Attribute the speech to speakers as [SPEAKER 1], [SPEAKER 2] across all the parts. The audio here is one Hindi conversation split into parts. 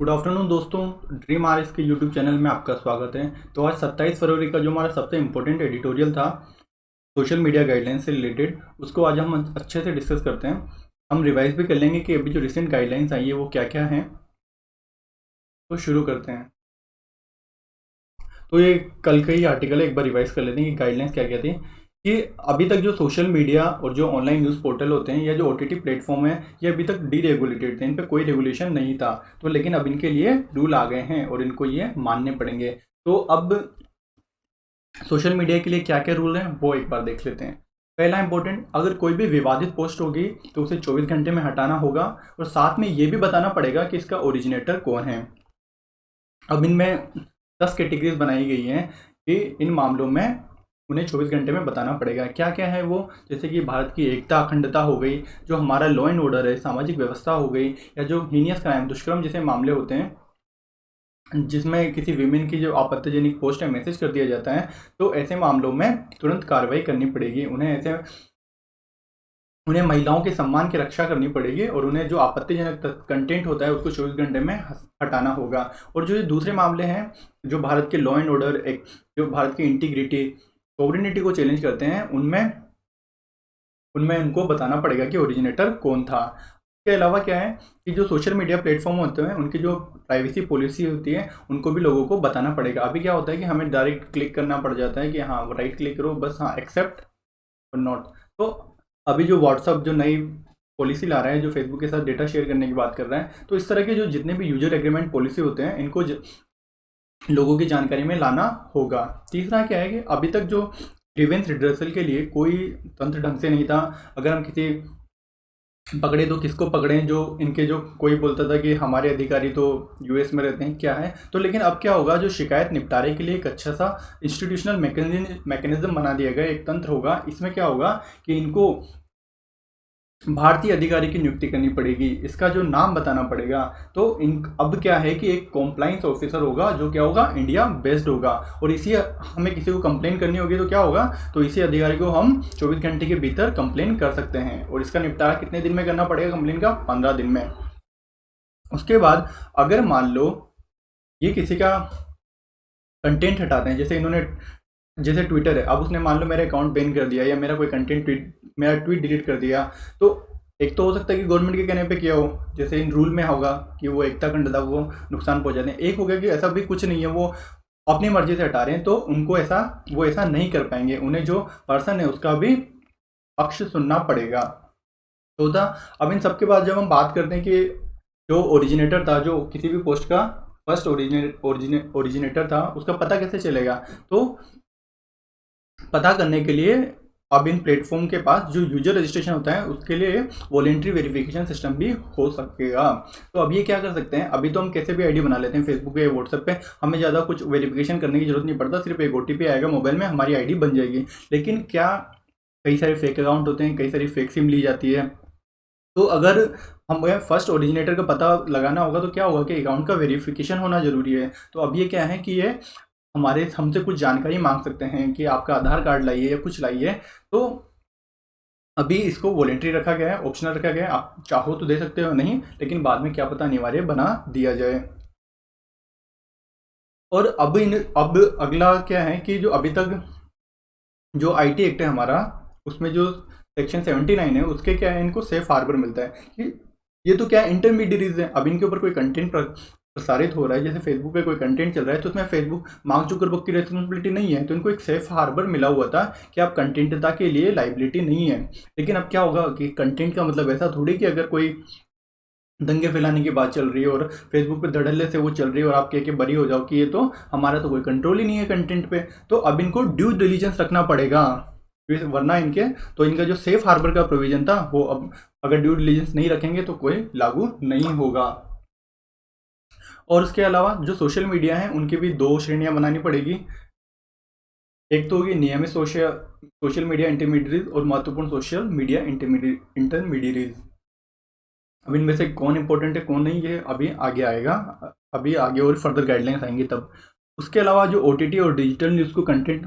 [SPEAKER 1] गुड आफ्टरनून दोस्तों। ड्रीम आर एस के यूट्यूब चैनल में आपका स्वागत है। तो आज 27 फरवरी का जो हमारा सबसे इम्पोर्टेंट एडिटोरियल था सोशल मीडिया गाइडलाइंस से रिलेटेड, उसको आज हम अच्छे से डिस्कस करते हैं। हम रिवाइज भी कर लेंगे कि अभी जो रिसेंट गाइडलाइंस आई है वो क्या क्या हैं। तो शुरू करते हैं। तो ये कल का ही आर्टिकल है, एक बार रिवाइज कर लेते हैं कि गाइडलाइंस क्या क्या थी। कि अभी तक जो सोशल मीडिया और जो ऑनलाइन न्यूज़ पोर्टल होते हैं या जो ओटीटी प्लेटफॉर्म है, ये अभी तक डीरेगुलेटेड थे, इन पे कोई रेगुलेशन नहीं था। तो लेकिन अब इनके लिए रूल आ गए हैं और इनको ये मानने पड़ेंगे। तो अब सोशल मीडिया के लिए क्या क्या रूल हैं वो एक बार देख लेते हैं। पहला इंपॉर्टेंट, अगर कोई भी विवादित पोस्ट होगी तो उसे 24 घंटे में हटाना होगा और साथ में ये भी बताना पड़ेगा कि इसका ओरिजिनेटर कौन है। अब इनमें 10 कैटेगरीज बनाई गई हैं कि इन मामलों में उन्हें 24 घंटे में बताना पड़ेगा। क्या क्या है वो, जैसे कि भारत की एकता अखंडता हो गई, जो हमारा लॉ एंड ऑर्डर है, सामाजिक व्यवस्था हो गई, या जो हीनियस क्राइम दुष्कर्म जैसे मामले होते हैं जिसमें किसी विमेन की जो आपत्तिजनक पोस्ट है मैसेज कर दिया जाता है, तो ऐसे मामलों में तुरंत कार्रवाई करनी पड़ेगी। उन्हें महिलाओं के सम्मान की रक्षा करनी पड़ेगी और उन्हें जो आपत्तिजनक कंटेंट होता है उसको 24 घंटे में हटाना होगा। और जो ये दूसरे मामले हैं जो भारत के लॉ एंड ऑर्डर एक जो भारत की इंटीग्रिटी सॉवरेनिटी को चैलेंज करते हैं, उनमें उनमें उनको बताना पड़ेगा कि ओरिजिनेटर कौन था। इसके अलावा क्या है कि जो सोशल मीडिया प्लेटफॉर्म होते हैं उनकी जो प्राइवेसी पॉलिसी होती है उनको भी लोगों को बताना पड़ेगा। अभी क्या होता है कि हमें डायरेक्ट क्लिक करना पड़ जाता है कि हाँ राइट क्लिक करो बस, हाँ एक्सेप्ट और नॉट। तो अभी जो व्हाट्सअप जो नई पॉलिसी ला रहा है, जो फेसबुक के साथ डेटा शेयर करने की बात कर रहा है, तो इस तरह के जो जितने भी यूजर एग्रीमेंट पॉलिसी होते हैं इनको लोगों की जानकारी में लाना होगा। तीसरा क्या है कि अभी तक जो ग्रीवेंस रिड्रेसल के लिए कोई तंत्र ढंग से नहीं था। अगर हम किसी पकड़े तो किसको पकड़ें, जो इनके जो कोई बोलता था कि हमारे अधिकारी तो यूएस में रहते हैं क्या है। तो लेकिन अब क्या होगा, जो शिकायत निपटारे के लिए एक अच्छा सा इंस्टीट्यूशनल मैकेनिज्म बना दिया गया, एक तंत्र होगा। इसमें क्या होगा कि इनको भारतीय अधिकारी की नियुक्ति करनी पड़ेगी, इसका जो नाम बताना पड़ेगा। तो इन अब क्या है कि एक कॉम्प्लाइंस ऑफिसर होगा जो क्या होगा, इंडिया बेस्ड होगा। और इसी हमें किसी को कंप्लेन करनी होगी तो क्या होगा, तो इसी अधिकारी को हम 24 घंटे के भीतर कंप्लेन कर सकते हैं। और इसका निपटारा कितने दिन में करना पड़ेगा कंप्लेन का, 15 दिन में। उसके बाद अगर मान लो ये किसी का कंटेंट हटाते हैं, जैसे इन्होंने जैसे ट्विटर है, अब उसने मान लो मेरा अकाउंट बैन कर दिया या मेरा कोई कंटेंट मेरा ट्वीट डिलीट कर दिया, तो एक तो हो सकता है कि गवर्नमेंट के कहने पे किया हो, जैसे इन रूल में होगा कि वो एकता अखंडता को नुकसान पहुंचाते हैं। एक हो गया कि ऐसा भी कुछ नहीं है, वो अपनी मर्जी से हटा रहे हैं, तो उनको ऐसा नहीं कर पाएंगे। उन्हें जो पर्सन है उसका भी पक्ष सुनना पड़ेगा। तो था अब इन सबके बाद जब हम बात करते हैं कि जो ओरिजिनेटर था, जो किसी भी पोस्ट का फर्स्ट ओरिजिनेटर था, उसका पता कैसे चलेगा। तो पता करने के लिए अब इन प्लेटफॉर्म के पास जो यूजर रजिस्ट्रेशन होता है उसके लिए वॉलेंट्री वेरिफिकेशन सिस्टम भी हो सकेगा। तो अब ये क्या कर सकते हैं, अभी तो हम कैसे भी आईडी बना लेते हैं फेसबुक पे, व्हाट्सएप पे, हमें ज़्यादा कुछ वेरिफिकेशन करने की जरूरत नहीं पड़ता, सिर्फ एक ओटीपी आएगा मोबाइल में, हमारी आईडी बन जाएगी। लेकिन क्या कई सारे फेक अकाउंट होते हैं, कई सारी फेक सिम ली जाती है। तो अगर हमें फर्स्ट ओरिजिनेटर का पता लगाना होगा तो क्या होगा कि अकाउंट का वेरिफिकेशन होना जरूरी है। तो अब ये क्या है कि ये हमसे कुछ जानकारी मांग सकते हैं कि आपका आधार कार्ड लाइए या कुछ लाइए। तो अभी इसको वॉलेंट्री रखा गया है, ऑप्शनल रखा गया है, आप चाहो तो दे सकते हो, नहीं लेकिन बाद में क्या पता अनिवार्य बना दिया जाए। और अब अगला क्या है कि जो अभी तक जो आईटी एक्ट है हमारा, उसमें जो सेक्शन 79 है उसके क्या है, इनको सेफ हार्बर मिलता है कि ये तो क्या है, इंटरमीडियरीज है। अब इनके ऊपर कोई कंटेंट प्रसारित हो रहा है, जैसे फेसबुक पे कोई कंटेंट चल रहा है, तो उसमें फेसबुक मार्क जुकरबर्ग की रिस्पॉन्सिबिलिटी नहीं है, तो इनको एक सेफ हार्बर मिला हुआ था कि आप कंटेंटता के लिए लाइबिलिटी नहीं है। लेकिन अब क्या होगा कि कंटेंट का मतलब ऐसा थोड़ी कि अगर कोई दंगे फैलाने की बात चल रही है और फेसबुक पे धड़ल्ले से वो चल रही है और आप कह के बरी हो जाओ कि ये तो हमारा तो कोई कंट्रोल ही नहीं है कंटेंट पे। तो अब इनको ड्यू डिलीजेंस रखना पड़ेगा, वरना इनका जो सेफ हार्बर का प्रोविजन था वो अब अगर ड्यू डिलीजेंस नहीं रखेंगे तो कोई लागू नहीं होगा। और उसके अलावा जो सोशल मीडिया है उनकी भी दो श्रेणियां बनानी पड़ेगी। एक तो होगी नियमित सोशल मीडिया इंटरमीडियरीज और महत्वपूर्ण सोशल मीडिया इंटरमीडियरीज। अब इनमें से कौन इंपॉर्टेंट है कौन नहीं, ये अभी आगे आएगा, अभी आगे और फर्दर गाइडलाइंस आएंगी तब। उसके अलावा जो ओटीटी और डिजिटल न्यूज़ को कंटेंट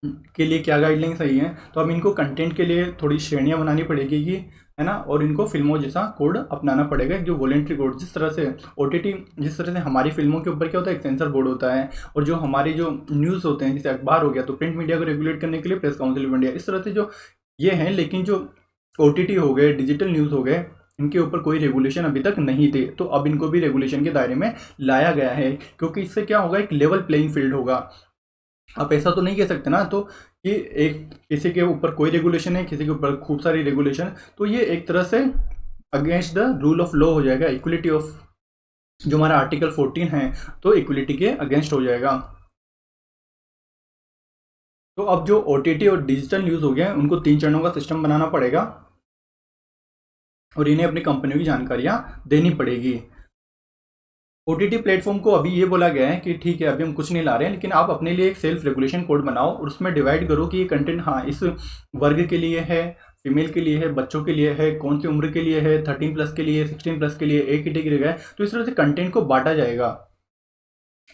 [SPEAKER 1] के लिए क्या गाइडलाइन सही है, तो अब इनको कंटेंट के लिए थोड़ी श्रेणियां बनानी पड़ेगी कि, है ना, और इनको फिल्मों जैसा कोड अपनाना पड़ेगा, जो वॉलेंट्री कोड, जिस तरह से ओटीटी, जिस तरह से हमारी फिल्मों के ऊपर क्या होता है, एक सेंसर बोर्ड होता है, और जो हमारी जो न्यूज़ होते हैं जैसे अखबार हो गया, तो प्रिंट मीडिया को रेगुलेट करने के लिए प्रेस काउंसिल ऑफ इंडिया, इस तरह से जो ये हैं। लेकिन जो ओटीटी हो गए, डिजिटल न्यूज़ हो गए, इनके ऊपर कोई रेगुलेशन अभी तक नहीं थे, तो अब इनको भी रेगुलेशन के दायरे में लाया गया है, क्योंकि इससे क्या होगा, एक लेवल प्लेइंग फील्ड होगा। आप ऐसा तो नहीं कह सकते ना, तो कि एक किसी के ऊपर कोई रेगुलेशन है, किसी के ऊपर खूब सारी रेगुलेशन, तो ये एक तरह से against the rule of law हो जाएगा, इक्वलिटी ऑफ, जो हमारा आर्टिकल 14 है, तो इक्वलिटी के अगेंस्ट हो जाएगा। तो अब जो ओटीटी और डिजिटल न्यूज़ हो गया, उनको 3 चरणों का सिस्टम बनाना पड़ेगा और इन्हें अपनी कंपनियों की जानकारियां देनी पड़ेगी। ओटीटी प्लेटफॉर्म को अभी ये बोला गया है कि ठीक है, अभी हम कुछ नहीं ला रहे हैं, लेकिन आप अपने लिए एक सेल्फ रेगुलेशन कोड बनाओ और उसमें डिवाइड करो कि ये कंटेंट हाँ इस वर्ग के लिए है, फीमेल के लिए है, बच्चों के लिए है, कौन सी उम्र के लिए है, 13+ के लिए, 16+ के लिए, एक कैटेगरी का है। तो इस तरह से कंटेंट को बांटा जाएगा।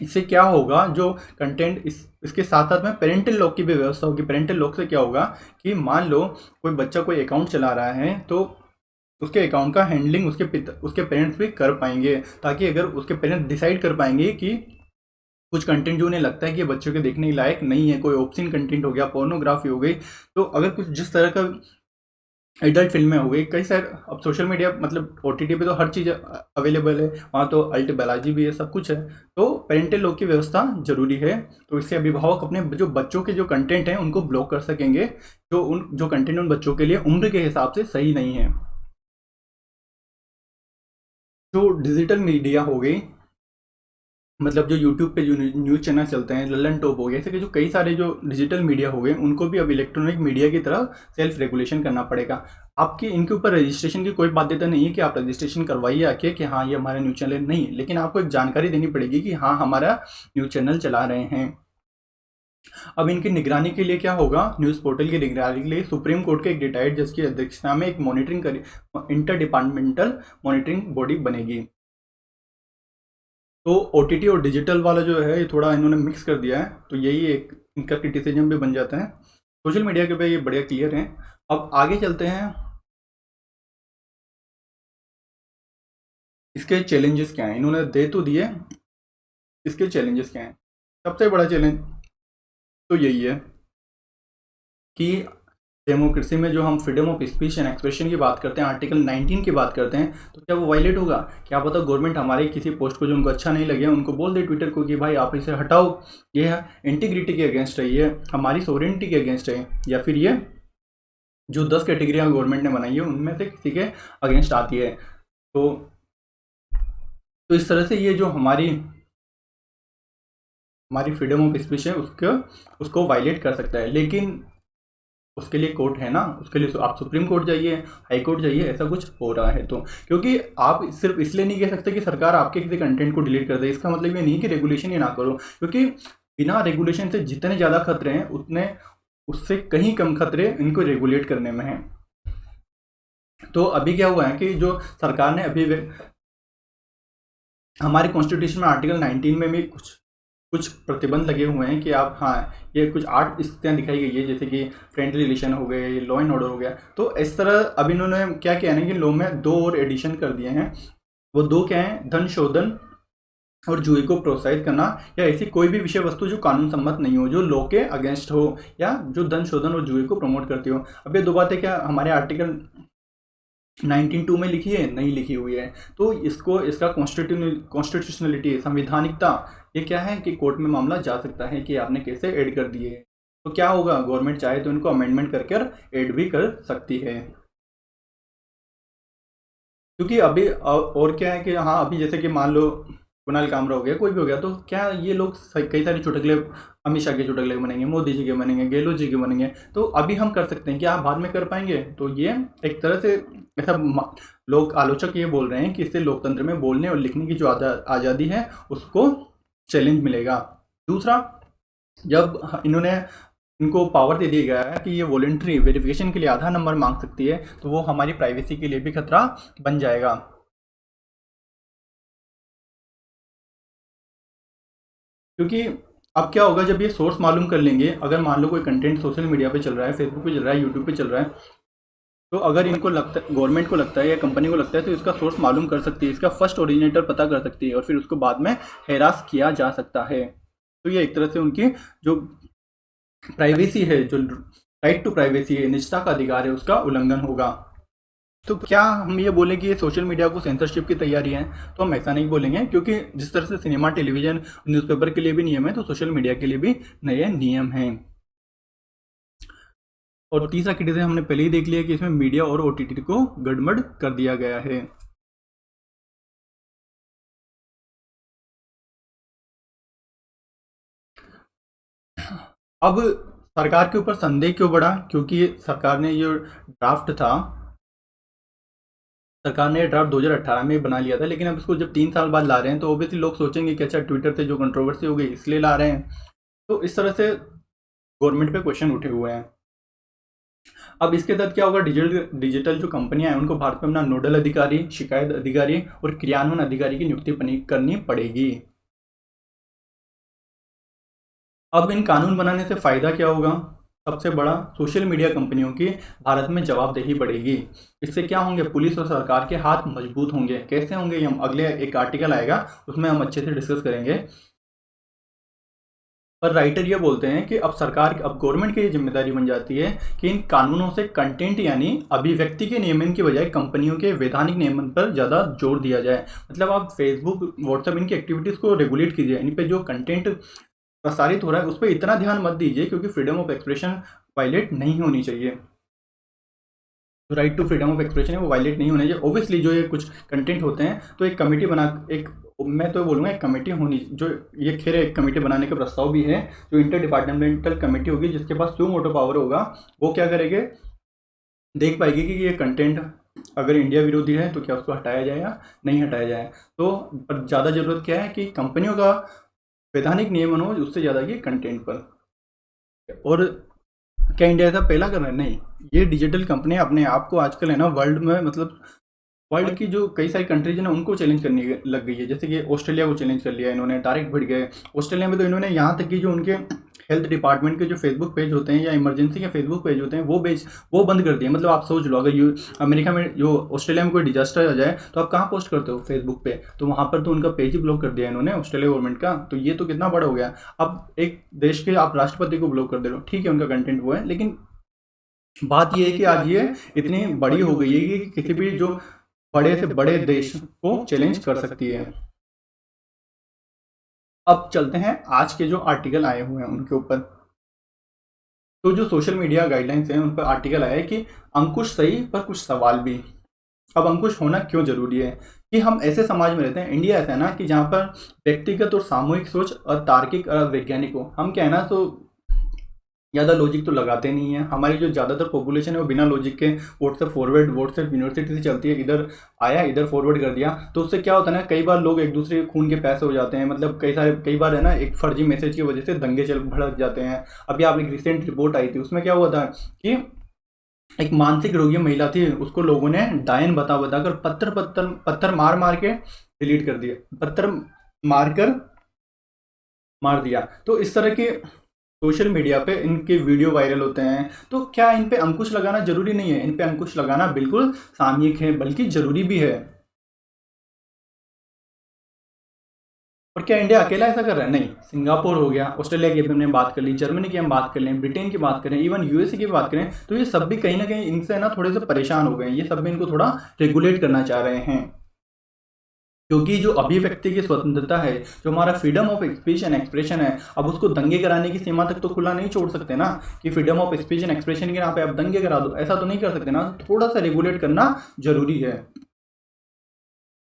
[SPEAKER 1] इससे क्या होगा, जो कंटेंट इसके साथ साथ में पेरेंटल लॉक की भी व्यवस्था होगी। पेरेंटल लॉक से क्या होगा कि मान लो कोई बच्चा कोई अकाउंट चला रहा है, तो उसके अकाउंट का हैंडलिंग उसके पेरेंट्स भी कर पाएंगे, ताकि अगर उसके पेरेंट्स डिसाइड कर पाएंगे कि कुछ कंटेंट जो उन्हें लगता है कि बच्चों के देखने के लायक नहीं है, कोई ऑब्सीन कंटेंट हो गया, पोर्नोग्राफी हो गई, तो अगर कुछ जिस तरह का एडल्ट फिल्में हो गई, कई सारे अब सोशल मीडिया मतलब ओटीटी पे तो हर चीज़ अवेलेबल है, वहाँ तो अल्ट बालाजी भी है, सब कुछ है, तो पेरेंटल लॉक की व्यवस्था जरूरी है। तो इससे अभिभावक अपने जो बच्चों के जो कंटेंट हैं उनको ब्लॉक कर सकेंगे, जो कंटेंट उन बच्चों के लिए उम्र के हिसाब से सही नहीं है। जो डिजिटल मीडिया हो गई, मतलब जो यूट्यूब पे जो न्यूज़ चैनल चलते हैं, लल्लन टॉप हो गया, ऐसे के जो कई सारे जो डिजिटल मीडिया हो गए, उनको भी अब इलेक्ट्रॉनिक मीडिया की तरह सेल्फ रेगुलेशन करना पड़ेगा। आपकी इनके ऊपर रजिस्ट्रेशन की कोई बाध्यता नहीं है कि आप रजिस्ट्रेशन करवाइए आके कि हाँ ये हमारा न्यूज़ चैनल नहीं, लेकिन आपको एक जानकारी देनी पड़ेगी कि हाँ हमारा न्यूज़ चैनल चला रहे हैं। अब इनकी निगरानी के लिए क्या होगा, न्यूज़ पोर्टल की निगरानी के लिए सुप्रीम कोर्ट के एक रिटायर्ड जज की अध्यक्षता में एक इंटर डिपार्टमेंटल मॉनिटरिंग बॉडी बनेगी। तो ओटीटी और डिजिटल वाला जो है ये थोड़ा इन्होंने मिक्स कर दिया है, तो यही एक इनका क्रिटिसिज्म भी बन जाता है। सोशल मीडिया के पे ये बढ़िया क्लियर है। अब आगे चलते हैं, इसके चैलेंजेस क्या हैं, इन्होंने दे तो दिए, इसके चैलेंजेस क्या हैं। सबसे बड़ा चैलेंज तो यही है कि डेमोक्रेसी में जो हम freedom of speech and expression की बात करते हैं, आर्टिकल 19 की बात करते हैं, तो क्या वो वायलेट होगा? क्या पता गवर्नमेंट हमारे किसी पोस्ट को जो उनको अच्छा नहीं लगे उनको बोल दे ट्विटर को कि भाई आप इसे हटाओ, ये इंटीग्रिटी के अगेंस्ट है, ये हमारी सोवरेनिटी के अगेंस्ट है, या फिर ये जो 10 कैटेगरियाँ गवर्नमेंट ने बनाई है उनमें से किसी के अगेंस्ट आती है। तो इस तरह से ये जो हमारी फ्रीडम ऑफ स्पीच है उसको वायलेट कर सकता है। लेकिन उसके लिए कोर्ट है ना, उसके लिए आप सुप्रीम कोर्ट जाइए, हाई कोर्ट जाइए, ऐसा कुछ हो रहा है। तो क्योंकि आप सिर्फ इसलिए नहीं कह सकते कि सरकार आपके किसी कंटेंट को डिलीट कर दे, इसका मतलब ये नहीं कि रेगुलेशन ही ना करो, क्योंकि बिना रेगुलेशन से जितने ज़्यादा खतरे हैं उतने उससे कहीं कम खतरे इनको रेगुलेट करने में हैं। तो अभी क्या हुआ है कि जो सरकार ने अभी हमारे कॉन्स्टिट्यूशन में आर्टिकल 19 में भी कुछ प्रतिबंध लगे हुए हैं कि आप, हाँ ये कुछ 8 स्थितियाँ दिखाई गई है, जैसे कि फ्रेंडली रिलेशन हो गए, लॉ एंड ऑर्डर हो गया। तो इस तरह अब इन्होंने क्या किया है कि लॉ में 2 और एडिशन कर दिए हैं। वो 2 क्या हैं, धन शोधन और जुए को प्रोत्साहित करना, या ऐसी कोई भी विषय वस्तु जो कानून सम्मत नहीं हो, जो लॉ के अगेंस्ट हो, या जो धन शोधन और जुए को प्रमोट करती हो। अब ये 2 बातें क्या हमारे आर्टिकल 19(2) में लिखी है, नहीं लिखी हुई है, तो इसका कॉन्स्टिट्यूशनलिटी, संवैधानिकता, ये क्या है कि कोर्ट में मामला जा सकता है कि आपने कैसे ऐड कर दिए। तो क्या होगा, गवर्नमेंट चाहे तो इनको अमेंडमेंट करके ऐड भी कर सकती है। क्योंकि अभी और क्या है कि हाँ अभी जैसे कि मान लो कुणाल कामरा हो गया, कोई भी हो गया, तो क्या ये लोग कई सारे चुटकुले अमित शाह के चुटकुले बनेंगे, मोदी जी के बनेंगे, गहलोत जी के बनेंगे, तो अभी हम कर सकते हैं, क्या आप बाद में कर पाएंगे? तो ये एक तरह से ऐसा लोग आलोचक ये बोल रहे हैं कि इससे लोकतंत्र में बोलने और लिखने की जो आज़ादी है उसको चैलेंज मिलेगा। दूसरा, जब इनको पावर दे दिया गया है कि ये वॉलंटरी वेरिफिकेशन के लिए आधार नंबर मांग सकती है, तो वो हमारी प्राइवेसी के लिए भी खतरा बन जाएगा। क्योंकि अब क्या होगा जब ये सोर्स मालूम कर लेंगे, अगर मान लो कोई कंटेंट सोशल मीडिया पे चल रहा है, फेसबुक पे चल रहा है, यूट्यूब पे चल रहा है, तो अगर इनको लगता है, गवर्नमेंट को लगता है या कंपनी को लगता है, तो इसका सोर्स मालूम कर सकती है, इसका फर्स्ट ओरिजिनेटर पता कर सकती है और फिर उसको बाद में हैरास किया जा सकता है। तो ये एक तरह से उनकी जो प्राइवेसी है, जो राइट टू प्राइवेसी है, निजता का अधिकार है, उसका उल्लंघन होगा। तो क्या हम ये बोलें कि ये सोशल मीडिया को सेंसरशिप की तैयारी है? तो हम ऐसा नहीं बोलेंगे, क्योंकि जिस तरह से सिनेमा, टेलीविजन, न्यूज़पेपर के लिए भी नियम है, तो सोशल मीडिया के लिए भी नए नियम हैं। और तीसरा क्रिटिसिज्म हमने पहले ही देख लिया कि इसमें मीडिया और ओटीटी को गड़बड़ कर दिया गया है। अब सरकार के ऊपर संदेह क्यों बढ़ा? क्योंकि सरकार ने ये ड्राफ्ट था, सरकार ने ड्राफ्ट 2018 में बना लिया था, लेकिन अब इसको जब 3 साल बाद ला रहे हैं तो ओबियसली लोग सोचेंगे कि अच्छा ट्विटर से जो कंट्रोवर्सी हो गई इसलिए ला रहे हैं। तो इस तरह से गवर्नमेंट पे क्वेश्चन उठे हुए हैं। अब इसके तहत क्या होगा, डिजिटल जो कंपनियां हैं उनको भारत में अपना नोडल अधिकारी, शिकायत अधिकारी और क्रियान्वयन अधिकारी की नियुक्ति करनी पड़ेगी। अब इन कानून बनाने से फायदा क्या होगा? सबसे बड़ा, सोशल मीडिया कंपनियों की भारत में जवाबदेही बढ़ेगी। इससे क्या होंगे, पुलिस और सरकार के हाथ मजबूत होंगे। कैसे होंगे, ये हम अगले एक आर्टिकल आएगा उसमें हम अच्छे से डिस्कस करेंगे। पर राइटर ये बोलते हैं कि अब गवर्नमेंट की ये जिम्मेदारी बन जाती है कि इन कानूनों से कंटेंट यानी अभिव्यक्ति के नियमन की बजाय कंपनियों के वैधानिक नियमन पर ज़्यादा जोर दिया जाए। मतलब आप फेसबुक, व्हाट्सएप, इनकी एक्टिविटीज़ को रेगुलेट कीजिए, इन पे जो कंटेंट प्रसारित हो रहा है उस पर इतना ध्यान मत दीजिए, क्योंकि फ्रीडम ऑफ एक्सप्रेशन वायलेट नहीं होनी चाहिए। जो right to freedom of expression है वो वायलेट नहीं होना चाहिए। ऑब्वियसली जो ये कुछ कंटेंट होते हैं तो एक कमेटी बना, एक, मैं तो बोलूँगा एक कमेटी होनी, जो ये खैर एक कमेटी बनाने का प्रस्ताव भी है, जो इंटर डिपार्टमेंटल कमेटी होगी जिसके पास जो मोटो पावर होगा, वो क्या करेंगे, देख पाएगी कि ये कंटेंट अगर इंडिया विरोधी है तो क्या उसको हटाया जाए या नहीं हटाया जाए। तो पर ज़्यादा ज़रूरत क्या है कि कंपनियों का वैधानिक नियमन हो, उससे ज़्यादा कि कंटेंट पर। और क्या इंडिया ऐसा पहला कर रहा है? नहीं, ये डिजिटल कंपनियां अपने आप को आजकल है ना वर्ल्ड में, मतलब वर्ल्ड की जो कई सारी कंट्रीज है ना उनको चैलेंज करने लग गई है। जैसे कि ऑस्ट्रेलिया को चैलेंज कर लिया इन्होंने, डायरेक्ट भिड़ गए। ऑस्ट्रेलिया में तो इन्होंने यहाँ तक कि जो उनके हेल्थ डिपार्टमेंट के जो फेसबुक पेज होते हैं या इमरजेंसी के फेसबुक पेज होते हैं वो बंद कर दिए। मतलब आप सोच लो, अगर अमेरिका में, जो ऑस्ट्रेलिया में कोई डिजास्टर आ जाए तो आप कहाँ पोस्ट करते हो? फेसबुक पे। तो वहाँ पर तो उनका पेज ही ब्लॉक कर दिया इन्होंने, ऑस्ट्रेलिया गवर्नमेंट का। तो ये तो कितना बड़ा हो गया। अब एक देश के आप राष्ट्रपति को ब्लॉक कर दे रहे हो, ठीक है उनका कंटेंट वो है, लेकिन बात यह है कि आज ये इतनी बड़ी हो गई है कि किसी भी जो बड़े से बड़े देश को चैलेंज कर सकती है। अब चलते हैं आज के जो आर्टिकल आए हुए हैं उनके ऊपर। तो जो सोशल मीडिया गाइडलाइंस हैं उन पर आर्टिकल आया है कि अंकुश सही पर कुछ सवाल भी। अब अंकुश होना क्यों जरूरी है? कि हम ऐसे समाज में रहते हैं, इंडिया ऐसा है ना कि जहाँ पर व्यक्तिगत और सामूहिक सोच और तार्किक और वैज्ञानिक हो। हम क्या है ना, तो ज़्यादा लॉजिक तो लगाते नहीं है। हमारी जो ज़्यादातर पॉपुलेशन है वो बिना लॉजिक के व्हाट्सएप यूनिवर्सिटी से चलती है, इधर आया इधर फॉरवर्ड कर दिया। तो उससे क्या होता है ना, कई बार लोग एक दूसरे के खून के प्यासे हो जाते हैं। मतलब कई बार है ना, एक फर्जी मैसेज की वजह से दंगे भड़क जाते हैं। अभी आप एक रिसेंट रिपोर्ट आई थी, उसमें क्या हुआ था कि एक मानसिक रोगी महिला थी, उसको लोगों ने डायन बताकर पत्थर मार मार के डिलीट कर दिया, पत्थर मारकर मार दिया। तो इस तरह के सोशल मीडिया पे इनके वीडियो वायरल होते हैं। तो क्या इन पे अंकुश लगाना जरूरी नहीं है? इन पे अंकुश लगाना बिल्कुल सामयिक है, बल्कि जरूरी भी है। और क्या इंडिया अकेला ऐसा कर रहा है? नहीं, सिंगापुर हो गया, ऑस्ट्रेलिया की हमने बात कर ली, जर्मनी की हम बात कर लें, ब्रिटेन की बात करें, इवन यूएसए की बात करें, तो ये सब भी कहीं ना कहीं इनसे ना थोड़े से परेशान हो गए हैं। ये सब भी इनको थोड़ा रेगुलेट करना चाह रहे हैं, क्योंकि जो अभिव्यक्ति की स्वतंत्रता है, जो हमारा freedom of speech and expression है, अब उसको दंगे कराने की सीमा तक तो खुला नहीं छोड़ सकते ना, कि freedom of speech and expression के नाम पे आप दंगे करा दो। ऐसा तो नहीं कर सकते ना, थोड़ा सा रेगुलेट करना जरूरी है।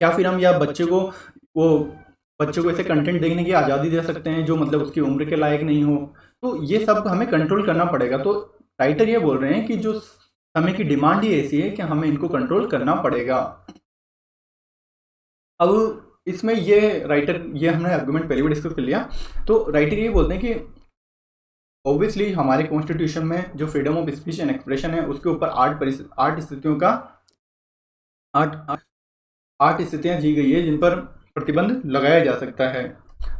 [SPEAKER 1] क्या फिर हम या बच्चे को ऐसे कंटेंट देखने की आज़ादी दे सकते हैं जो मतलब उसकी उम्र के लायक नहीं हो? तो ये सब हमें कंट्रोल करना पड़ेगा। तो राइटर ये बोल रहे हैं कि जो समय की डिमांड ही ऐसी है कि हमें इनको कंट्रोल करना पड़ेगा। अब इसमें ये हमने आर्गुमेंट पहले भी डिस्कस कर लिया। तो राइटर ये बोलते हैं कि ऑब्वियसली हमारे कॉन्स्टिट्यूशन में जो freedom of speech and expression है उसके ऊपर 8 स्थितियां दी गई है जिन पर प्रतिबंध लगाया जा सकता है।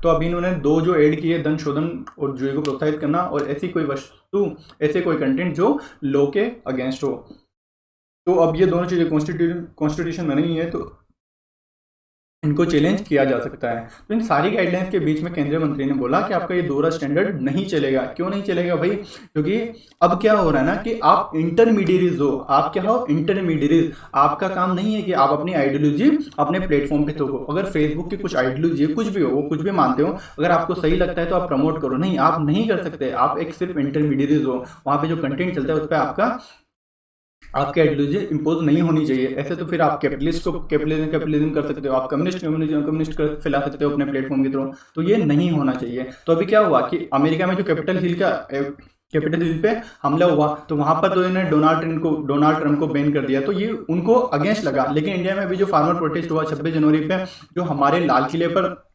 [SPEAKER 1] तो अभी इन्होंने दो जो ऐड किए, धन शोधन और जुए को प्रोत्साहित करना, और ऐसी कोई वस्तु, ऐसे कोई कंटेंट जो लॉ के अगेंस्ट हो। तो अब ये दोनों चीज़ें कॉन्स्टिट्यूशन में नहीं है, तो इनको चैलेंज किया जा सकता है। तो इन सारी गाइडलाइंस के बीच में केंद्रीय मंत्री ने बोला कि आपका ये दोहरा स्टैंडर्ड नहीं चलेगा। क्यों नहीं चलेगा भाई? क्योंकि अब क्या हो रहा है ना कि आप इंटरमीडिएरीज हो। आप क्या हो? इंटरमीडिएरीज। आपका काम नहीं है कि आप अपनी आइडियोलॉजी अपने प्लेटफॉर्म पे तो हो। अगर फेसबुक की कुछ आइडियोलॉजी, कुछ भी हो, वो कुछ भी मानते हो, अगर आपको सही लगता है तो आप प्रमोट करो। नहीं, आप नहीं कर सकते। आप एक सिर्फ इंटरमीडिएरीज हो। वहाँ पे जो कंटेंट चलता है उस पर आपकी आइडियोलॉजी इंपोज नहीं होनी चाहिए। ऐसे तो फिर आप कैपिटलिस्ट को कैपिटलिज्म कर सकते हो, आप कम्युनिस्ट फैला सकते हो अपने प्लेटफॉर्म के थ्रू। तो ये नहीं होना चाहिए। तो अभी क्या हुआ कि अमेरिका में जो कैपिटल हिल पे हमला हुआ, तो वहां पर तो इन्हें डोनाल्ड ट्रंप को बैन कर दिया। तो ये उनको अगेंस्ट लगा। लेकिन इंडिया में अभी जो फार्मर प्रोटेस्ट हुआ 26 जनवरी पे, जो हमारे लाल किले पर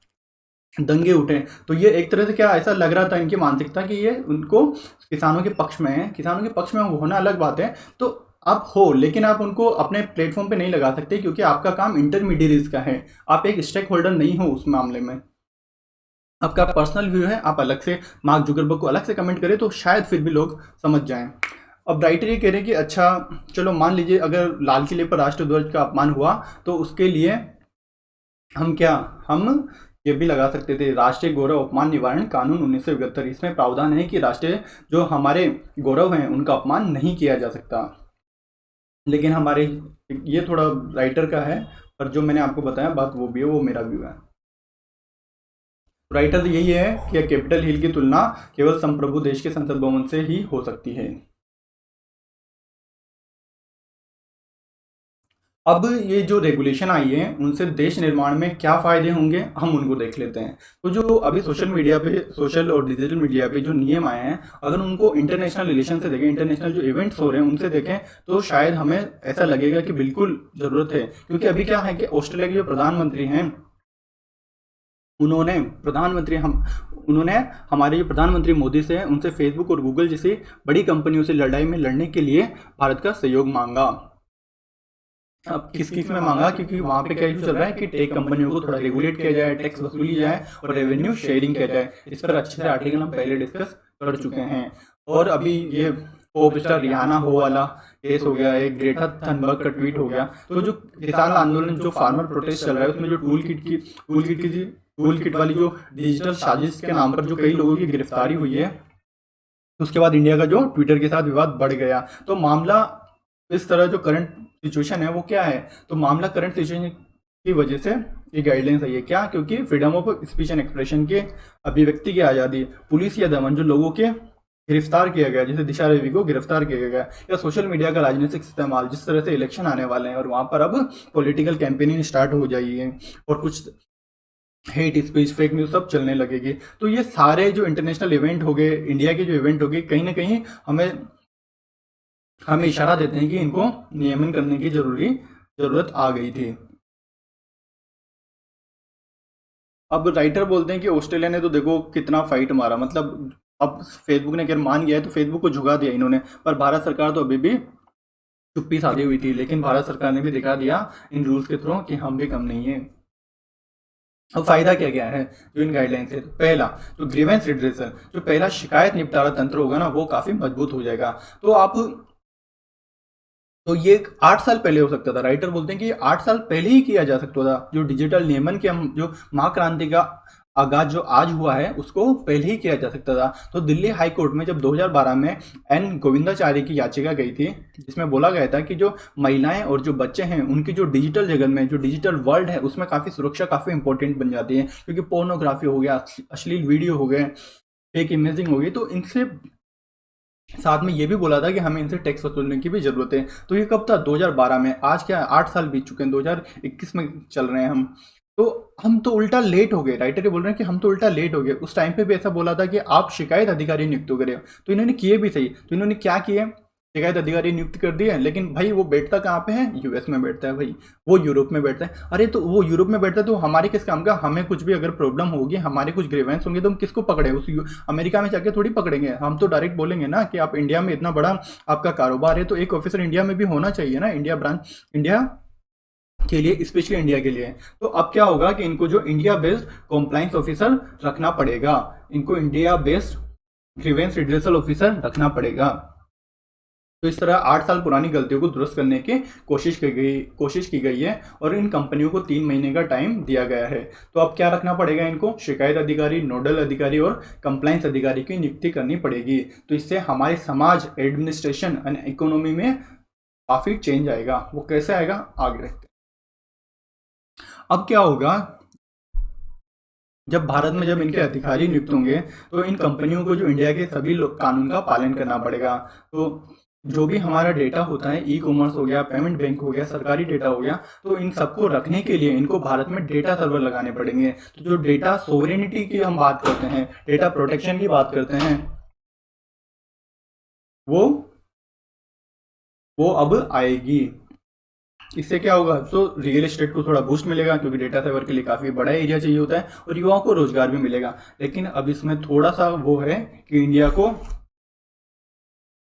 [SPEAKER 1] दंगे उठे, तो ये एक तरह से क्या ऐसा लग रहा था इनकी मानसिकता कि ये उनको किसानों के पक्ष में है। किसानों के पक्ष में होना अलग बात है, तो आप हो, लेकिन आप उनको अपने प्लेटफॉर्म पे नहीं लगा सकते, क्योंकि आपका काम इंटरमीडिएरीज का है। आप एक स्टेक होल्डर नहीं हो उस मामले में। आपका पर्सनल व्यू है, आप अलग से मार्क जुकरबर्ग को अलग से कमेंट करें तो शायद फिर भी लोग समझ जाएं। अब राइटर ये कह रहे हैं कि अच्छा चलो मान लीजिए अगर लाल किले पर राष्ट्रध्वज का अपमान हुआ, तो उसके लिए हम ये भी लगा सकते थे, राष्ट्रीय गौरव अपमान निवारण कानून 1971। इसमें प्रावधान है कि राष्ट्रीय जो हमारे गौरव हैं उनका अपमान नहीं किया जा सकता। लेकिन हमारे ये थोड़ा राइटर का है, पर जो मैंने आपको बताया बात वो भी है, वो मेरा व्यू है। राइटर यही है कि कैपिटल हिल की तुलना केवल संप्रभु देश के संसद भवन से ही हो सकती है। अब ये जो रेगुलेशन आई है उनसे देश निर्माण में क्या फायदे होंगे, हम उनको देख लेते हैं। तो जो अभी सोशल और डिजिटल मीडिया पे जो नियम आए हैं, अगर उनको इंटरनेशनल रिलेशन से देखें, इंटरनेशनल जो इवेंट्स हो रहे हैं उनसे देखें, तो शायद हमें ऐसा लगेगा कि बिल्कुल ज़रूरत है। क्योंकि अभी क्या है कि ऑस्ट्रेलिया के जो प्रधानमंत्री हैं, उन्होंने हमारे जो प्रधानमंत्री मोदी से उनसे फेसबुक और गूगल जैसी बड़ी कंपनियों से लड़ाई में लड़ने के लिए भारत का सहयोग मांगा। अब किस में मांगा? क्योंकि वहां पे क्या इशू चल रहा है कि टेक कंपनियों को थोड़ा रेगुलेट किया जाए, टैक्स वसूली जाए और रेवेन्यू शेयरिंग किया जाए। इस पर अच्छे से आर्टिकल हम पहले डिस्कस कर चुके हैं। और अभी ये पॉप स्टार रिहाना हो वाला केस हो गया, एक ग्रेटा थनबर्ग का ट्वीट हो गया। तो जो किसान आंदोलन, जो फार्मर प्रोटेस्ट चल रहा है, उसमें जो टूल किट वाली जो डिजिटल साजिश के नाम पर जो कई लोगों की गिरफ्तारी हुई है, उसके बाद इंडिया का जो ट्विटर के साथ विवाद बढ़ गया। तो मामला इस तरह जो करंट सिचुएशन है वो क्या है? तो मामला करंट सिचुएशन की वजह से ये गाइडलाइंस आई है। क्या? क्योंकि freedom of speech and expression के, अभिव्यक्ति की आज़ादी, पुलिस या दमन, जो लोगों के गिरफ्तार किया गया, जैसे दिशा रवि को गिरफ्तार किया गया, या सोशल मीडिया का राजनीतिक इस्तेमाल, जिस तरह से इलेक्शन आने वाले हैं और वहाँ पर अब पॉलिटिकल कैंपेनिंग स्टार्ट हो जाएगी और कुछ हेट स्पीच, फेक न्यूज़ सब चलने लगेगी। तो ये सारे जो इंटरनेशनल इवेंट हो गए, इंडिया के जो इवेंट हो गए, कहीं ना कहीं हमें इशारा देते हैं कि इनको नियमन करने की जरूरत आ गई थी। अब राइटर बोलते हैं कि ऑस्ट्रेलिया ने तो देखो कितना फाइट मारा, मतलब अब फेसबुक ने अगर मान गया है तो फेसबुक को झुका दिया इन्होंने, पर भारत सरकार तो अभी भी चुप्पी साधी हुई थी। लेकिन भारत सरकार ने भी दिखा दिया इन रूल्स के थ्रू कि हम भी कम नहीं है। अब फायदा क्या क्या है जो इन गाइडलाइन से? तो पहला जो ग्रीवेंस रिड्रेसल, जो पहला शिकायत निपटारा तंत्र होगा ना, वो काफी मजबूत हो जाएगा। तो ये 8 साल पहले हो सकता था। राइटर बोलते हैं कि 8 साल पहले ही किया जा सकता था। जो डिजिटल नियमन के हम जो महाक्रांति का आगाज जो आज हुआ है उसको पहले ही किया जा सकता था। तो दिल्ली हाई कोर्ट में जब 2012 में एन गोविंदाचार्य की याचिका गई थी, जिसमें बोला गया था कि जो महिलाएं और जो बच्चे हैं उनकी जो डिजिटल जगत में, जो डिजिटल वर्ल्ड है, उसमें काफ़ी सुरक्षा काफ़ी इंपॉर्टेंट बन जाती है। क्योंकि पोर्नोग्राफी हो गया, अश्लील वीडियो हो गए, फेक इमेजिंग हो गई, तो इनसे साथ में ये भी बोला था कि हमें इनसे टैक्स वसूलने की भी जरूरत है। तो ये कब था? 2012 में। आज क्या 8 साल बीत चुके हैं, 2021 में चल रहे हैं हम। तो हम तो उल्टा लेट हो गए। राइटर ये बोल रहे हैं कि हम तो उल्टा लेट हो गए। उस टाइम पे भी ऐसा बोला था कि आप शिकायत अधिकारी नियुक्त करें, तो इन्होंने किए भी सही। तो इन्होंने क्या किए? शिकायत अधिकारी नियुक्त कर दिए। लेकिन भाई वो बैठता कहाँ पे है? यूएस में बैठता है भाई, वो यूरोप में बैठता है। अरे तो वो यूरोप में बैठता है तो हमारे किस काम का? हमें कुछ भी अगर प्रॉब्लम होगी, हमारे कुछ ग्रीवेंस होंगे, तो हम किसको पकड़े? अमेरिका में जाके थोड़ी पकड़ेंगे। हम तो डायरेक्ट बोलेंगे ना कि आप इंडिया में इतना बड़ा आपका कारोबार है, तो एक ऑफिसर इंडिया में भी होना चाहिए ना। इंडिया के लिए, स्पेशली इंडिया के लिए। तो अब क्या होगा कि इनको जो इंडिया बेस्ड कॉम्प्लाइंस ऑफिसर रखना पड़ेगा, इनको India based grievance redressal officer रखना पड़ेगा। तो इस तरह 8 साल पुरानी गलतियों को दुरुस्त करने की कोशिश की गई है और इन कंपनियों को 3 महीने का टाइम दिया गया है। तो अब क्या रखना पड़ेगा इनको? शिकायत अधिकारी, नोडल अधिकारी और कंप्लाइंस अधिकारी की नियुक्ति करनी पड़ेगी। तो इससे हमारे समाज, एडमिनिस्ट्रेशन एंड इकोनॉमी में काफ़ी चेंज आएगा। वो कैसे आएगा, आगे रखते हैं। अब क्या होगा, जब भारत में जब इनके अधिकारी नियुक्त होंगे तो इन कंपनियों को जो इंडिया के सभी कानून का पालन करना पड़ेगा। तो जो भी हमारा डेटा होता है, ई कॉमर्स हो गया, पेमेंट बैंक हो गया, सरकारी डेटा हो गया, तो इन सबको रखने के लिए इनको भारत में डेटा सर्वर लगाने पड़ेंगे। तो जो डेटा सोवरेनिटी की हम बात करते हैं, डेटा प्रोटेक्शन की बात करते हैं, वो अब आएगी। इससे क्या होगा, तो रियल एस्टेट को थोड़ा बूस्ट मिलेगा क्योंकि डेटा सर्वर के लिए काफ़ी बड़ा एरिया चाहिए होता है और युवाओं को रोजगार भी मिलेगा। लेकिन अब इसमें थोड़ा सा वो है कि इंडिया को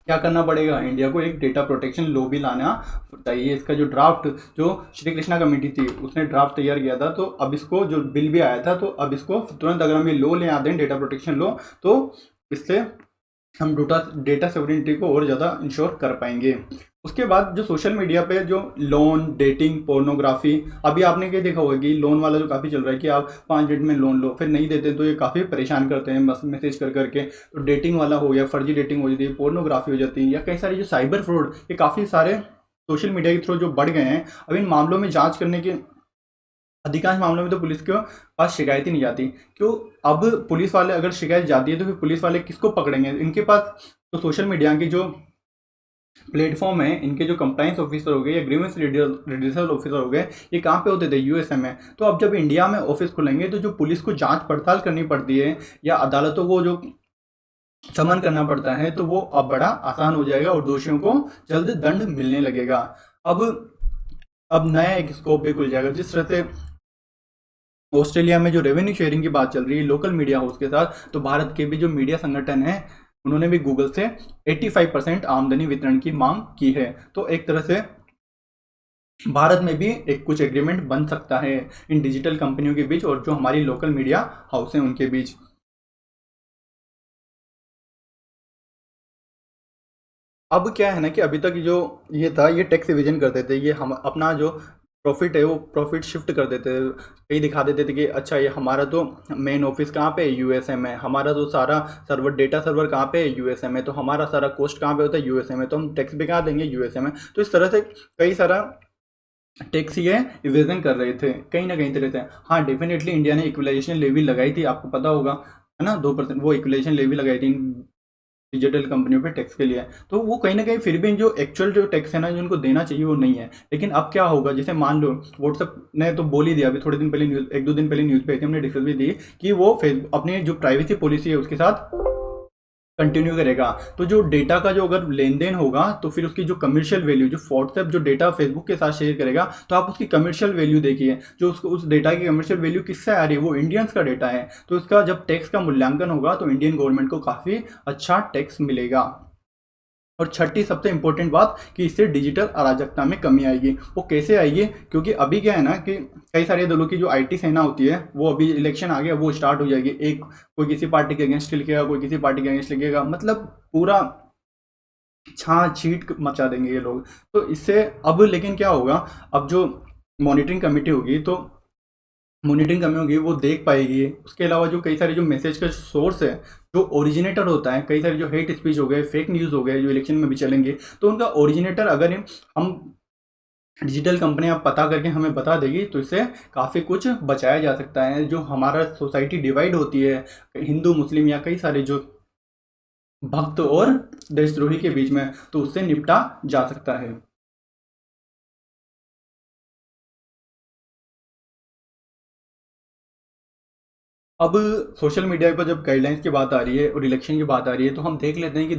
[SPEAKER 1] क्या करना पड़ेगा, इंडिया को एक डेटा प्रोटेक्शन लॉ भी लाना चाहिए। इसका जो ड्राफ्ट, जो श्री कृष्णा कमेटी थी उसने ड्राफ्ट तैयार किया था, तो अब इसको जो बिल भी आया था, तो अब इसको तुरंत अगर हम ये लॉ ले आते हैं, डेटा प्रोटेक्शन लॉ, तो इससे हम डेटा सोवरेनिटी को और ज़्यादा इंश्योर कर पाएंगे। उसके बाद जो सोशल मीडिया पे जो लोन, डेटिंग, पोर्नोग्राफी, अभी आपने क्या देखा होगा कि लोन वाला जो काफ़ी चल रहा है कि आप 5 मिनट में लोन लो, फिर नहीं देते तो ये काफ़ी परेशान करते हैं मैसेज कर करके। तो डेटिंग वाला हो गया, फर्जी डेटिंग हो जाती है, पोर्नोग्राफी हो जाती है, या कई सारे जो साइबर फ्रॉड, ये काफ़ी सारे सोशल मीडिया के थ्रू जो बढ़ गए हैं। अब इन मामलों में जाँच करने के अधिकांश मामलों में तो पुलिस के पास शिकायत ही नहीं जाती। क्यों? अब पुलिस वाले अगर शिकायत जाती है तो फिर पुलिस वाले किसको पकड़ेंगे? इनके पास तो सोशल मीडिया की जो प्लेटफॉर्म है, इनके जो कंप्लाइंस ऑफिसर हो गए या ग्रीवेंस रिड्रेसल ऑफिसर हो गए, ये कहाँ पे होते थे? यूएसए में। तो अब जब इंडिया में ऑफिस खुलेंगे तो जो पुलिस को जांच पड़ताल करनी पड़ती है या अदालतों को जो समन करना पड़ता है, तो वो अब बड़ा आसान हो जाएगा और दोषियों को जल्द दंड मिलने लगेगा। अब नया एक स्कोप भी खुल जाएगा। जिस तरह से ऑस्ट्रेलिया में जो रेवेन्यू शेयरिंग की बात चल रही है लोकल मीडिया हाउस के साथ, तो भारत के भी जो मीडिया संगठन है उन्होंने भी गूगल से 85% आमदनी वितरण की मांग की है। तो एक तरह से भारत में भी एक कुछ एग्रीमेंट बन सकता है इन डिजिटल कंपनियों के बीच और जो हमारी लोकल मीडिया हाउस हैं उनके बीच। अब क्या है ना कि अभी तक जो ये था, ये टैक्स इवेजन करते थे, ये हम अपना जो प्रॉफिट है वो प्रॉफिट शिफ्ट कर देते थे, कहीं दिखा देते थे कि अच्छा ये हमारा तो मेन ऑफिस कहाँ पे है? यूएसए में। हमारा तो सारा सर्वर, डेटा सर्वर कहाँ पे है? यूएसए में। तो हमारा सारा कॉस्ट कहाँ पे होता है? यूएसए में। तो हम टैक्स भी कहाँ देंगे? यूएसए में। तो इस तरह से कई सारा टैक्स ये इवेजन कर रहे थे कहीं ना कहीं तरह से। हाँ, डेफिनेटली इंडिया ने इक्वलाइजेशन लेवी लगाई थी, आपको पता होगा, है ना, 2%। वो इक्वलाइजेशन लेवी लगाई थी डिजिटल कंपनियों पे टैक्स के लिए। तो वो कहीं ना कहीं फिर भी जो एक्चुअल जो टैक्स है ना, जो उनको देना चाहिए वो नहीं है। लेकिन अब क्या होगा, जैसे मान लो व्हाट्सएप ने तो बोल ही दिया, अभी थोड़े दिन पहले न्यूज़, 1-2 दिन पहले न्यूज़ पे हमने डिस्कस भी दी कि वो फेसबुक अपनी जो प्राइवेसी पॉलिसी है उसके साथ कंटिन्यू करेगा। तो जो डेटा का जो अगर लेन देन होगा तो फिर उसकी जो कमर्शियल वैल्यू, जो व्हाट्सएप जो डेटा फेसबुक के साथ शेयर करेगा, तो आप उसकी कमर्शियल वैल्यू देखिए, जो उसको उस डेटा की कमर्शियल वैल्यू किससे आ रही है? वो इंडियंस का डेटा है। तो इसका जब टैक्स का मूल्यांकन होगा तो इंडियन गवर्नमेंट को काफ़ी अच्छा टैक्स मिलेगा। और छठी सबसे इंपॉर्टेंट बात कि इससे डिजिटल अराजकता में कमी आएगी। वो कैसे आएगी? क्योंकि अभी क्या है ना कि कई सारे दलों की जो आईटी सेना होती है वो अभी इलेक्शन आ गया, वो स्टार्ट हो जाएगी। एक कोई किसी पार्टी के अगेंस्ट लिखेगा, कोई किसी पार्टी के अगेंस्ट लिखेगा, मतलब पूरा छीट मचा देंगे ये लोग। तो इससे अब लेकिन क्या होगा, अब जो मॉनिटरिंग कमेटी होगी तो मॉनिटरिंग कमी होगी, वो देख पाएगी। उसके अलावा जो कई सारे जो मैसेज का सोर्स है, जो ओरिजिनेटर होता है, कई सारे जो हेट स्पीच हो गए, फेक न्यूज़ हो गए जो इलेक्शन में भी चलेंगे, तो उनका ओरिजिनेटर अगर हम डिजिटल कंपनियां पता करके हमें बता देगी तो इससे काफ़ी कुछ बचाया जा सकता है। जो हमारा सोसाइटी डिवाइड होती है हिंदू मुस्लिम या कई सारे जो भक्त और देशद्रोही के बीच में, तो उससे निपटा जा सकता है। अब सोशल मीडिया पर जब गाइडलाइंस की बात आ रही है और इलेक्शन की बात आ रही है, तो हम देख लेते हैं कि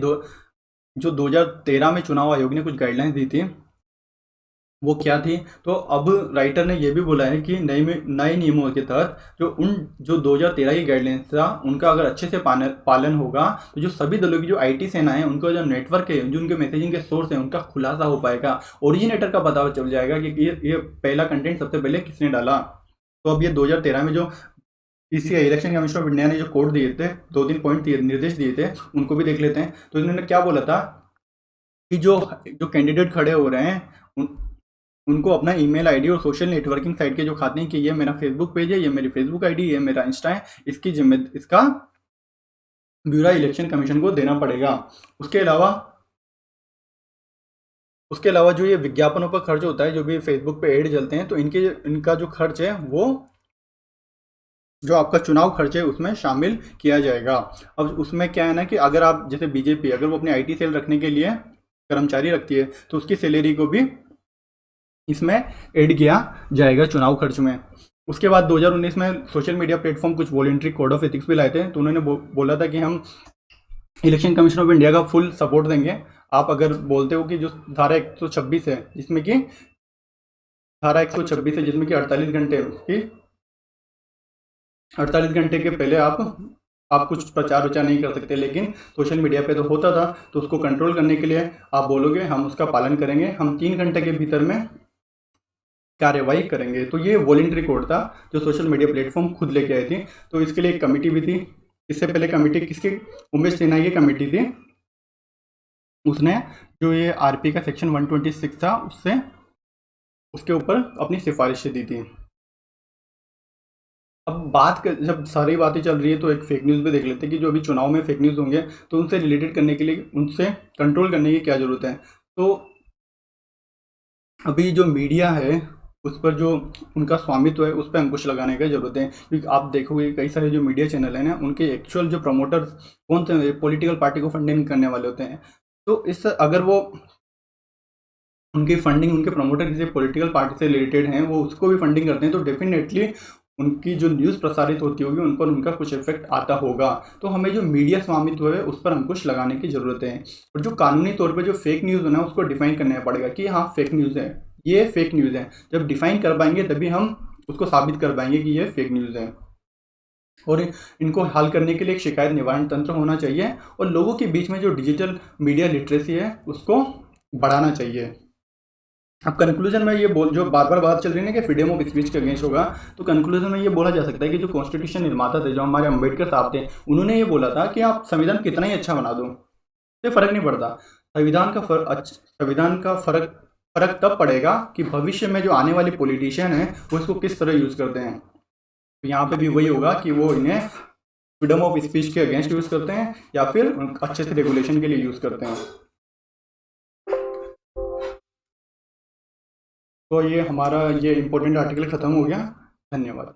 [SPEAKER 1] जो 2013 में चुनाव आयोग ने कुछ गाइडलाइंस दी थी वो क्या थी, तो अब राइटर ने ये भी बोला है कि नए नियमों के तहत जो 2013 की गाइडलाइंस था उनका अगर अच्छे से पालन होगा तो जो सभी दलों की जो आईटी सेना है उनका जो नेटवर्क है, जो उनके मैसेजिंग के सोर्स हैं, उनका खुलासा हो पाएगा, ओरिजिनेटर का पता चल जाएगा कि ये पहला कंटेंट सबसे पहले किसने डाला। तो अब ये 2013 में जो PCI election commission of India ने जो कोड दिए थे, 2-3 पॉइंट दिए, निर्देश दिए थे, उनको भी देख लेते हैं। तो इन्होंने क्या बोला था कि जो जो कैंडिडेट खड़े हो रहे हैं उनको अपना ईमेल आईडी और सोशल नेटवर्किंग साइट के जो खाते हैं कि ये मेरा फेसबुक पेज है, ये मेरी फेसबुक आईडी, ये मेरा इंस्टा है, इसका ब्यूरो इलेक्शन कमीशन को देना पड़ेगा। उसके अलावा जो ये विज्ञापनों पर खर्च होता है, जो भी फेसबुक पे एड चलते हैं, तो इनका जो खर्च है वो जो आपका चुनाव खर्च है उसमें शामिल किया जाएगा। अब उसमें क्या है ना कि अगर आप जैसे बीजेपी अगर वो अपनी आईटी सेल रखने के लिए कर्मचारी रखती है तो उसकी सैलरी को भी इसमें ऐड किया जाएगा चुनाव खर्च में। उसके बाद 2019 में सोशल मीडिया प्लेटफॉर्म कुछ वॉलेंट्री कोड ऑफ एथिक्स भी लाए थे, तो उन्होंने बोला था कि हम इलेक्शन कमीशन ऑफ इंडिया का फुल सपोर्ट देंगे। आप अगर बोलते हो कि जो धारा 126 है जिसमें कि 48 घंटे की 48 घंटे के पहले आप कुछ प्रचार विचार नहीं कर सकते, लेकिन सोशल मीडिया पे तो होता था, तो उसको कंट्रोल करने के लिए आप बोलोगे हम उसका पालन करेंगे, हम 3 घंटे के भीतर में कार्यवाही करेंगे। तो ये वॉलेंट्री कोड था जो सोशल मीडिया प्लेटफॉर्म खुद लेके आई थी। तो इसके लिए एक कमेटी भी थी। इससे पहले कमेटी किसकी, उमेश सिन्हा की कमेटी थी। उसने जो ये आरपी का सेक्शन 126 था उसके ऊपर अपनी सिफारिशें दी थी। अब जब सारी बातें चल रही है तो एक फेक न्यूज़ भी देख लेते हैं कि जो अभी चुनाव में फेक न्यूज़ होंगे तो उनसे रिलेटेड करने के लिए उनसे कंट्रोल करने की क्या ज़रूरत है। तो अभी जो मीडिया है उस पर जो उनका स्वामित्व है उस पर अंकुश लगाने की ज़रूरत है, क्योंकि आप देखोगे कई सारे जो मीडिया चैनल हैं ना उनके एक्चुअल जो प्रमोटर्स कौन से पॉलिटिकल पार्टी को फंडिंग करने वाले होते हैं। तो इस अगर वो उनकी फंडिंग उनके प्रमोटर किसी पॉलिटिकल पार्टी से रिलेटेड हैं, वो उसको भी फंडिंग करते हैं, तो डेफिनेटली उनकी जो न्यूज़ प्रसारित होती होगी उन पर उनका कुछ इफेक्ट आता होगा। तो हमें जो मीडिया स्वामित्व है उस पर अंकुश लगाने की ज़रूरत है। और जो कानूनी तौर पे जो फेक न्यूज़ है ना उसको डिफाइन करना पड़ेगा कि हाँ फेक न्यूज़ है, ये फेक न्यूज़ है। जब डिफाइन कर पाएंगे तभी हम उसको साबित कर पाएंगे कि ये फेक न्यूज़ है। और इनको हल करने के लिए एक शिकायत निवारण तंत्र होना चाहिए और लोगों के बीच में जो डिजिटल मीडिया लिटरेसी है उसको बढ़ाना चाहिए। अब कंक्लूजन में ये जो बार बार बात चल रही है ना कि फ्रीडम ऑफ स्पीच के अगेंस्ट होगा, तो कंक्लूजन में ये बोला जा सकता है कि जो कॉन्स्टिट्यूशन निर्माता थे, जो हमारे अम्बेडकर साहब थे, उन्होंने ये बोला था कि आप संविधान कितना ही अच्छा बना दो, इससे फर्क नहीं पड़ता। संविधान का फर्क तब पड़ेगा कि भविष्य में जो आने वाले पॉलिटिशियन हैं वो इसको किस तरह यूज़ करते हैं। तो यहाँ पे भी वही होगा कि वो इन्हें फ्रीडम ऑफ स्पीच के अगेंस्ट यूज़ करते हैं या फिर अच्छे से रेगुलेशन के लिए यूज़ करते हैं। तो ये हमारा ये इम्पोर्टेंट आर्टिकल ख़त्म हो गया। धन्यवाद।